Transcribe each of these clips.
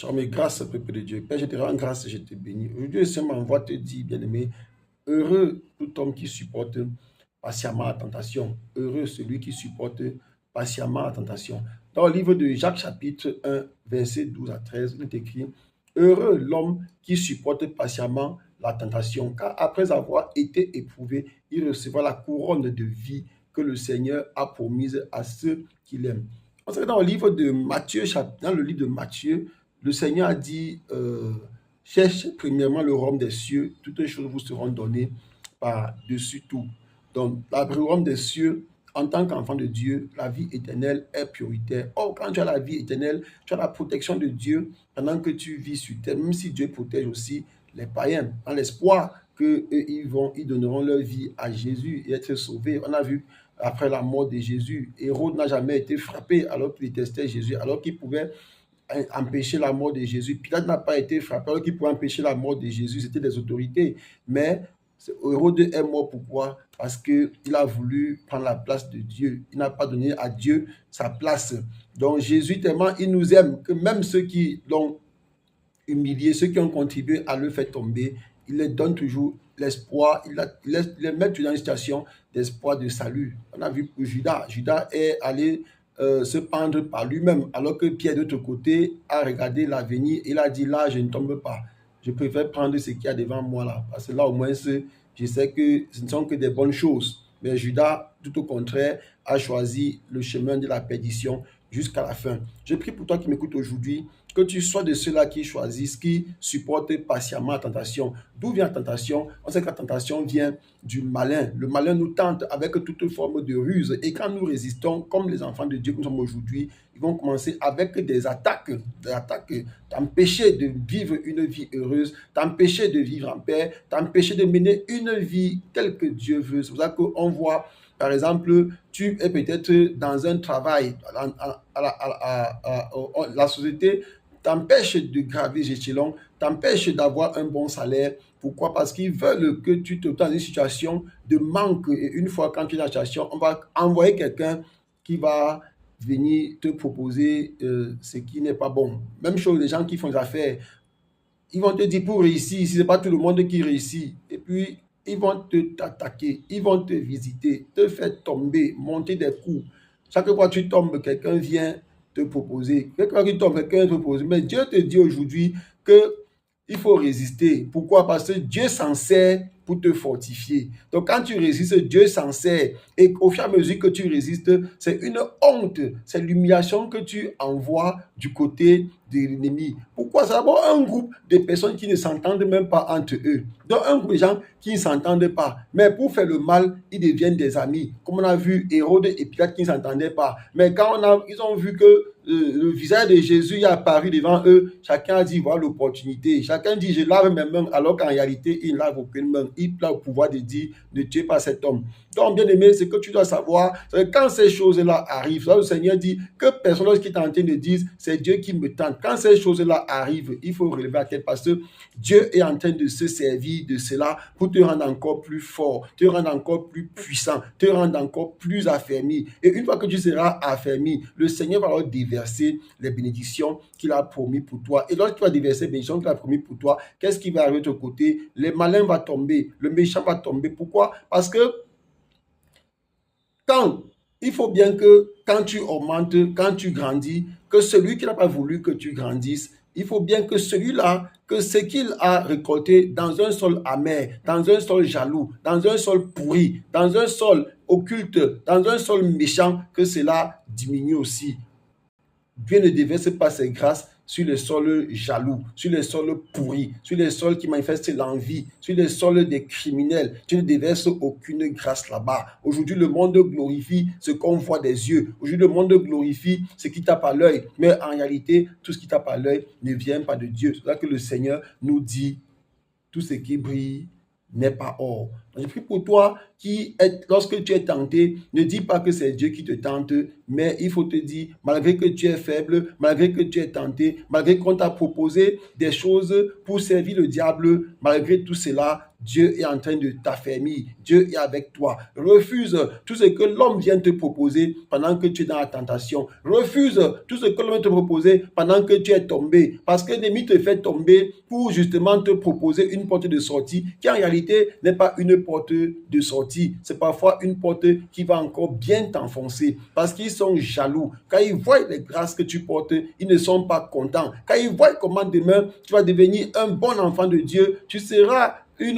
Sois mes grâces, peuple de Dieu. Père, je te rends grâce et je te bénis. Aujourd'hui, le Seigneur m'envoie te dire, bien-aimé, heureux tout homme qui supporte patiemment la tentation. Heureux celui qui supporte patiemment la tentation. Dans le livre de Jacques, chapitre 1, verset 12 à 13, il est écrit, heureux l'homme qui supporte patiemment la tentation, car après avoir été éprouvé, il recevra la couronne de vie que le Seigneur a promise à ceux qui l'aiment. On sait que dans le livre de Matthieu, dans le livre de Matthieu, le Seigneur a dit, cherche premièrement le royaume des cieux, toutes les choses vous seront données par-dessus tout. Donc, le royaume des cieux, en tant qu'enfant de Dieu, la vie éternelle est prioritaire. Or, quand tu as la vie éternelle, tu as la protection de Dieu pendant que tu vis sur terre, même si Dieu protège aussi les païens, dans l'espoir qu'ils donneront leur vie à Jésus et être sauvés. On a vu après la mort de Jésus, Hérode n'a jamais été frappé alors qu'il détestait Jésus, alors qu'il pouvait empêcher la mort de Jésus. Pilate n'a pas été frappé alors qu'il pouvait empêcher la mort de Jésus, c'était des autorités. Mais Hérode est mort pourquoi? Parce qu'il a voulu prendre la place de Dieu. Il n'a pas donné à Dieu sa place. Donc Jésus, tellement il nous aime que même ceux qui l'ont humilié, ceux qui ont contribué à le faire tomber, il leur donne toujours l'espoir, il les met dans une situation d'espoir de salut. On a vu que Judas est allé se pendre par lui-même, alors que Pierre, de l'autre côté, a regardé l'avenir et il a dit, là, je ne tombe pas. Je préfère prendre ce qu'il y a devant moi là, parce que là, au moins, je sais que ce ne sont que des bonnes choses. Mais Judas, tout au contraire, a choisi le chemin de la perdition jusqu'à la fin. Je prie pour toi qui m'écoutes aujourd'hui, que tu sois de ceux-là qui choisissent, qui supportent patiemment la tentation. D'où vient la tentation? On sait que la tentation vient du malin. Le malin nous tente avec toute forme de ruse. Et quand nous résistons, comme les enfants de Dieu que nous sommes aujourd'hui, ils vont commencer avec des attaques t'empêcher de vivre une vie heureuse, t'empêcher de vivre en paix, t'empêcher de mener une vie telle que Dieu veut. C'est pour ça qu'on voit, par exemple, tu es peut-être dans un travail, la société t'empêche de graver les échelons, t'empêche d'avoir un bon salaire. Pourquoi? Parce qu'ils veulent que tu te trouves dans une situation de manque. Et une fois quand tu es dans la situation, on va envoyer quelqu'un qui va venir te proposer ce qui n'est pas bon. Même chose, les gens qui font des affaires, ils vont te dire pour réussir, si ce n'est pas tout le monde qui réussit. Et puis, ils vont t'attaquer, ils vont te visiter, te faire tomber, monter des coups. Chaque fois que tu tombes, quelqu'un vient te proposer. Quelqu'un qui tombe, quelqu'un te propose. Mais Dieu te dit aujourd'hui que il faut résister. Pourquoi? Parce que Dieu s'en sert pour te fortifier. Donc, quand tu résistes, Dieu s'en sert. Et au fur et à mesure que tu résistes, c'est une honte, c'est l'humiliation que tu envoies du côté de l'ennemi. Pourquoi? C'est d'abord un groupe de personnes qui ne s'entendent même pas entre eux. Donc, un groupe de gens qui ne s'entendent pas. Mais pour faire le mal, ils deviennent des amis. Comme on a vu Hérode et Pilate qui ne s'entendaient pas. Mais quand ils ont vu que le visage de Jésus est apparu devant eux, chacun a dit, voilà l'opportunité. Chacun dit, je lave mes mains, alors qu'en réalité, il ne lave aucune main. Il a le pouvoir de dire, ne tuez pas cet homme. Donc, bien aimé, ce que tu dois savoir, c'est que quand ces choses-là arrivent, le Seigneur dit que personne qui est en train de dire, c'est Dieu qui me tente. Quand ces choses-là arrivent, il faut relever la tête parce que Dieu est en train de se servir de cela pour te rendre encore plus fort, te rendre encore plus puissant, te rendre encore plus affermi. Et une fois que tu seras affermi, le Seigneur va alors déverser les bénédictions qu'il a promis pour toi. Et lorsqu'il va déverser les bénédictions qu'il a promis pour toi, qu'est-ce qui va arriver de ton côté? Les malins vont tomber, le méchant va tomber. Pourquoi? Parce que il faut bien que quand tu augmentes, quand tu grandis, que celui qui n'a pas voulu que tu grandisses, il faut bien que celui-là, que ce qu'il a récolté dans un sol amer, dans un sol jaloux, dans un sol pourri, dans un sol occulte, dans un sol méchant, que cela diminue aussi. Dieu ne déverse pas ses grâces sur les sols jaloux, sur les sols pourris, sur les sols qui manifestent l'envie, sur les sols des criminels. Dieu ne déverse aucune grâce là-bas. Aujourd'hui, le monde glorifie ce qu'on voit des yeux. Aujourd'hui, le monde glorifie ce qui tape à l'œil. Mais en réalité, tout ce qui tape à l'œil ne vient pas de Dieu. C'est là que le Seigneur nous dit, tout ce qui brille n'est pas or. Je prie pour toi lorsque tu es tenté, ne dis pas que c'est Dieu qui te tente, mais il faut te dire, malgré que tu es faible, malgré que tu es tenté, malgré qu'on t'a proposé des choses pour servir le diable, malgré tout cela, Dieu est en train de t'affermir. Dieu est avec toi. Refuse tout ce que l'homme vient te proposer pendant que tu es dans la tentation. Refuse tout ce que l'homme vient te proposer pendant que tu es tombé. Parce que l'ennemi te fait tomber pour justement te proposer une porte de sortie qui en réalité n'est pas une porte de sortie. C'est parfois une porte qui va encore bien t'enfoncer parce qu'ils sont jaloux. Quand ils voient les grâces que tu portes, ils ne sont pas contents. Quand ils voient comment demain tu vas devenir un bon enfant de Dieu, tu seras ils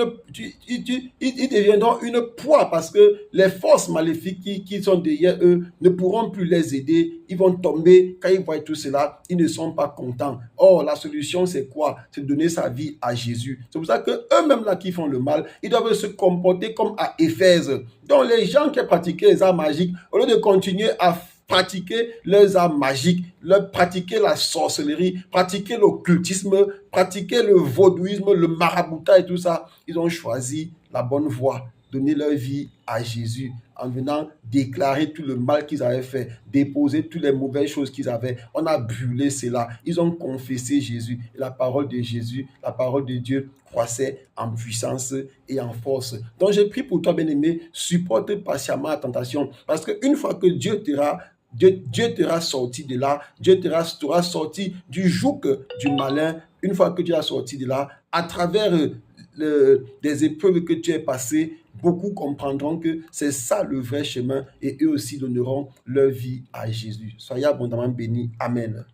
deviendront une proie parce que les forces maléfiques qui sont derrière eux ne pourront plus les aider. Ils vont tomber. Quand ils voient tout cela, ils ne sont pas contents. Or, la solution, c'est quoi? C'est de donner sa vie à Jésus. C'est pour ça qu'eux-mêmes là qui font le mal, ils doivent se comporter comme à Éphèse. Donc, les gens qui pratiquaient les arts magiques, au lieu de continuer à pratiquer leurs arts magiques, pratiquer la sorcellerie, pratiquer l'occultisme, pratiquer le vaudouisme, le maraboutat et tout ça, ils ont choisi la bonne voie, donner leur vie à Jésus en venant déclarer tout le mal qu'ils avaient fait, déposer toutes les mauvaises choses qu'ils avaient. On a brûlé cela. Ils ont confessé Jésus. Et la parole de Jésus, la parole de Dieu croissait en puissance et en force. Donc, je prie pour toi, bien-aimé, supporte patiemment la tentation. Parce qu'une fois que Dieu t'aura sorti de là, Dieu t'aura sorti du joug du malin. Une fois que tu as sorti de là, à travers des épreuves que tu as passées, beaucoup comprendront que c'est ça le vrai chemin et eux aussi donneront leur vie à Jésus. Soyez abondamment bénis. Amen.